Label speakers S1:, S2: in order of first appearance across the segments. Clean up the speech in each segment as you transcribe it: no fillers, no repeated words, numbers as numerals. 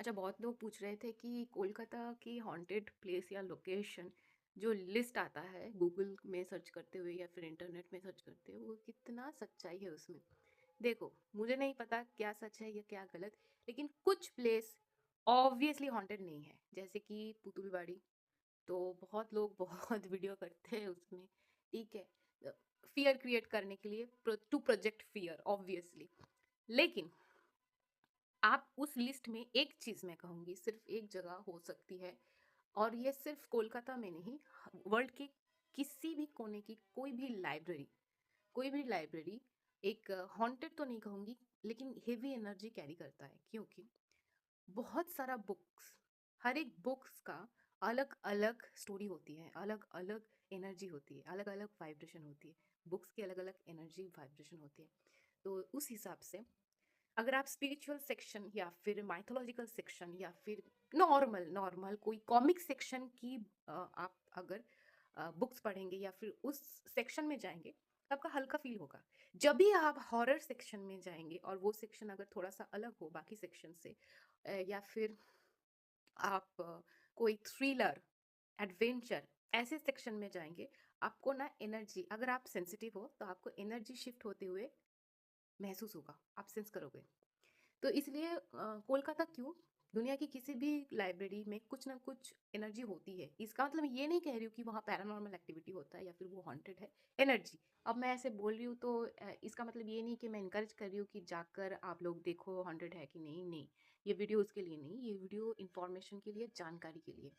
S1: अच्छा, बहुत लोग पूछ रहे थे कि कोलकाता की हॉन्टेड प्लेस या लोकेशन जो लिस्ट आता है गूगल में सर्च करते हुए या फिर इंटरनेट में सर्च करते हुए, वो कितना सच्चाई है उसमें। देखो, मुझे नहीं पता क्या सच है या क्या गलत, लेकिन कुछ प्लेस ऑब्वियसली हॉन्टेड नहीं है, जैसे कि पुतुलवाड़ी। तो बहुत लोग बहुत वीडियो करते हैं उसमें, ठीक है, फियर क्रिएट करने के लिए, टू प्रोजेक्ट फियर ऑब्वियसली। लेकिन आप उस लिस्ट में एक चीज़ मैं कहूँगी, सिर्फ एक जगह हो सकती है, और ये सिर्फ कोलकाता में नहीं, वर्ल्ड के किसी भी कोने की कोई भी लाइब्रेरी एक हॉन्टेड तो नहीं कहूँगी, लेकिन हेवी एनर्जी कैरी करता है, क्योंकि बहुत सारा बुक्स, हर एक बुक्स का अलग अलग स्टोरी होती है, अलग अलग एनर्जी होती है, अलग अलग वाइब्रेशन होती है। बुक्स की अलग अलग एनर्जी वाइब्रेशन होती है। तो उस हिसाब से अगर आप स्पिरिचुअल सेक्शन या फिर माइथोलॉजिकल सेक्शन या फिर नॉर्मल नॉर्मल कोई कॉमिक सेक्शन की आप अगर बुक्स पढ़ेंगे या फिर उस सेक्शन में जाएंगे, तो आपका हल्का फील होगा। जब भी आप हॉरर सेक्शन में जाएंगे और वो सेक्शन अगर थोड़ा सा अलग हो बाकी सेक्शन से, या फिर आप कोई थ्रिलर, एडवेंचर, ऐसे सेक्शन में जाएंगे, आपको ना एनर्जी, अगर आप सेंसिटिव हो तो आपको एनर्जी शिफ्ट होते हुए महसूस होगा, आप सेंस करोगे। तो इसलिए कोलकाता क्यों, दुनिया की किसी भी लाइब्रेरी में कुछ ना कुछ एनर्जी होती है। इसका मतलब ये नहीं कह रही हूँ कि वहाँ पैरानॉर्मल एक्टिविटी होता है या फिर वो हॉन्टेड है। एनर्जी, अब मैं ऐसे बोल रही हूँ तो इसका मतलब ये नहीं कि मैं इनकरेज कर रही हूँ कि जाकर आप लोग देखो हॉन्टेड है कि नहीं, नहीं। ये वीडियो उसके लिए नहीं, ये वीडियो इंफॉर्मेशन के लिए, जानकारी के लिए।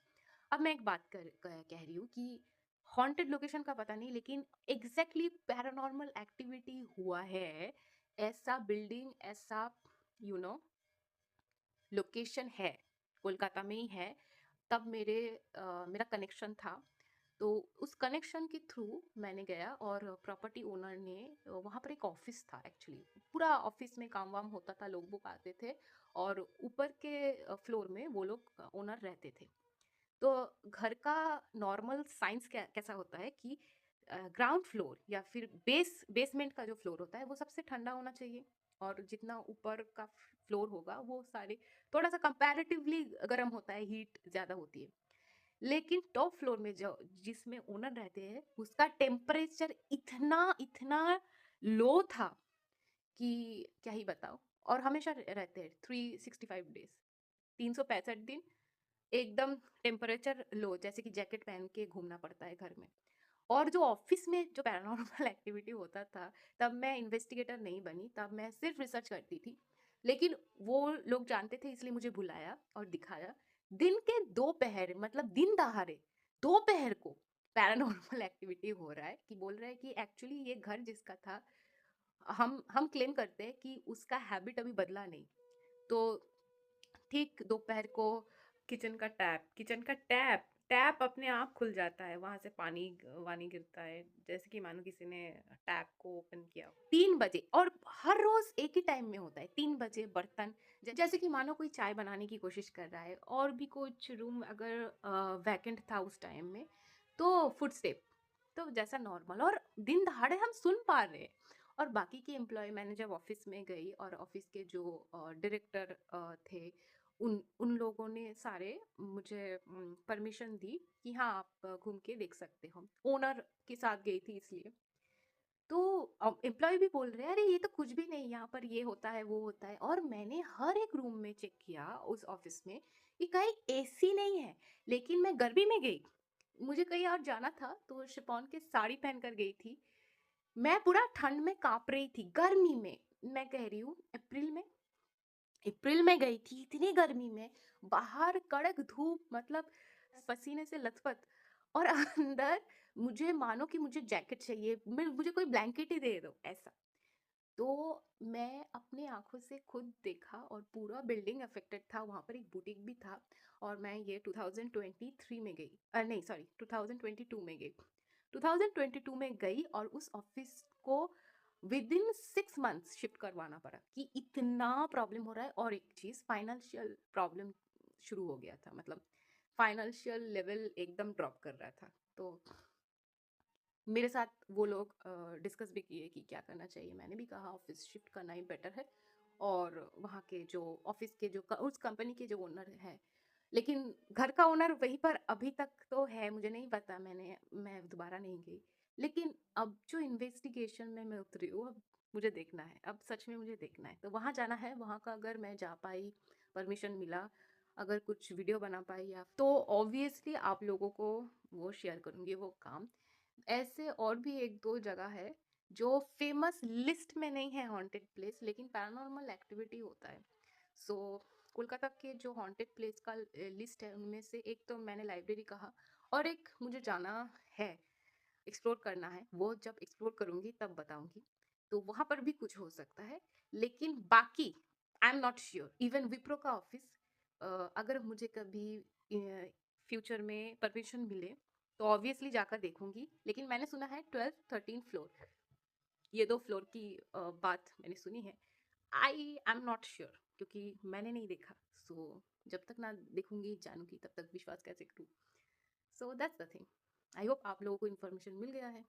S1: अब मैं एक बात कह रही हूँ कि हॉन्टेड लोकेशन का पता नहीं, लेकिन एग्जैक्टली पैरानॉर्मल एक्टिविटी हुआ है, ऐसा बिल्डिंग, ऐसा यू नो लोकेशन है, कोलकाता में ही है। तब मेरा कनेक्शन था, तो उस कनेक्शन के थ्रू मैंने गया, और प्रॉपर्टी ओनर ने, वहाँ पर एक ऑफिस था एक्चुअली, पूरा ऑफिस में काम वाम होता था, लोग बुक आते थे, और ऊपर के फ्लोर में वो लोग ओनर रहते थे। तो घर का नॉर्मल साइंस कैसा होता है कि ग्राउंड फ्लोर या फिर बेसमेंट का जो फ्लोर होता है वो सबसे ठंडा होना चाहिए, और जितना ऊपर का फ्लोर होगा वो सारे थोड़ा सा कंपैरेटिवली गर्म होता है, हीट ज़्यादा होती है। लेकिन टॉप फ्लोर में जो जिसमें ओनर रहते हैं, उसका टेम्परेचर इतना इतना लो था कि क्या ही बताओ। और हमेशा रहते हैं 365 डेज, 365 दिन एकदम टेम्परेचर लो, जैसे कि जैकेट पहन के घूमना पड़ता है घर में। और जो ऑफिस में जो पैरानॉर्मल एक्टिविटी होता था, तब मैं इन्वेस्टिगेटर नहीं बनी, तब मैं सिर्फ रिसर्च करती थी। लेकिन वो लोग जानते थे, इसलिए मुझे बुलाया और दिखाया। दिन के दोपहर, मतलब दिन दहाड़े दोपहर को पैरानॉर्मल एक्टिविटी हो रहा है, कि बोल रहा है कि एक्चुअली ये घर जिसका था, हम क्लेम करते हैं कि उसका हैबिट अभी बदला नहीं। तो ठीक दोपहर को किचन का टैप टैप अपने आप खुल जाता है, वहां से पानी वानी गिरता है, जैसे कि मानो किसी ने टैप को ओपन किया हो 3 बजे। और हर रोज एक ही टाइम में होता है, 3 बजे। बर्तन जैसे कि मानो कोई चाय बनाने की कोशिश कर रहा है, और भी कुछ रूम अगर वैकेंट था उस टाइम में, तो फुटस्टेप, तो जैसा नॉर्मल, और दिन दहाड़े हम सुन पा रहे हैं। और बाकी के एम्प्लॉय, मैंने जब ऑफिस में गई और ऑफिस के जो डायरेक्टर थे, उन उन लोगों ने सारे मुझे परमिशन दी कि हाँ, आप घूम के देख सकते हो। ओनर के साथ गई थी इसलिए। तो एम्प्लॉय भी बोल रहे हैं, अरे ये तो कुछ भी नहीं, यहाँ पर ये होता है वो होता है। और मैंने हर एक रूम में चेक किया उस ऑफिस में कि कहीं एसी नहीं है। लेकिन मैं गर्मी में गई, मुझे कहीं और जाना था, तो शिफॉन के साड़ी पहन कर गई थी। मैं पूरा ठंड में कांप रही थी, गर्मी में। मैं कह रही हूँ अप्रैल में गई थी, इतनी गर्मी में, बाहर कड़क धूप, मतलब पसीने से लथपथ। और अंदर मुझे मानो कि मुझे जैकेट चाहिए, मुझे कोई ब्लैंकेट ही दे दो, ऐसा। तो मैं अपने आंखों से खुद देखा, और पूरा बिल्डिंग अफेक्टेड था, वहां पर एक बुटीक भी था। और मैं ये 2023 में गई, नहीं सॉरी, 2022 में गई। 2022 में गई, और उस ऑफिस को विद इन 6 मंथ्स शिफ्ट करवाना पड़ा, कि इतना प्रॉब्लम हो रहा है। और एक चीज, फाइनेंशियल प्रॉब्लम शुरू हो गया था, मतलब फाइनेंशियल लेवल एकदम ड्रॉप कर रहा था। तो मेरे साथ वो लोग डिस्कस भी किए कि क्या करना चाहिए। मैंने भी कहा ऑफिस शिफ्ट करना ही बेटर है, और वहाँ के जो ऑफिस के जो उस कंपनी के जो ओनर है, लेकिन घर का ओनर वहीं पर अभी तक तो है, मुझे नहीं पता, मैं दोबारा नहीं गई। लेकिन अब जो इन्वेस्टिगेशन में मैं उतरी हूँ, अब मुझे देखना है, अब सच में मुझे देखना है, तो वहाँ जाना है। वहाँ का अगर मैं जा पाई, परमिशन मिला, अगर कुछ वीडियो बना पाई या तो ऑब्वियसली आप लोगों को वो शेयर करूँगी वो काम। ऐसे और भी एक दो जगह है जो फेमस लिस्ट में नहीं है हॉन्टेड प्लेस, लेकिन पैरानॉर्मल एक्टिविटी होता है। सो कोलकाता के जो हॉन्टेड प्लेस का लिस्ट है, उनमें से एक तो मैंने लाइब्रेरी कहा, और एक मुझे जाना है, एक्सप्लोर करना है, वो जब एक्सप्लोर करूंगी तब बताऊंगी। तो वहां पर भी कुछ हो सकता है, लेकिन बाकी I am not sure. Even Wipro का ऑफिस, अगर मुझे कभी फ्यूचर में परमिशन मिले तो ऑब्वियसली जाकर देखूंगी, लेकिन मैंने सुना है 12th 13th फ्लोर, ये दो फ्लोर की बात मैंने सुनी है। आई एम नॉट श्योर, क्योंकि मैंने नहीं देखा। सो जब तक ना देखूंगी जानूंगी तब तक विश्वास कैसे करूँ। So that's the thing. I hope आप लोगों को इन्फॉर्मेशन मिल गया है।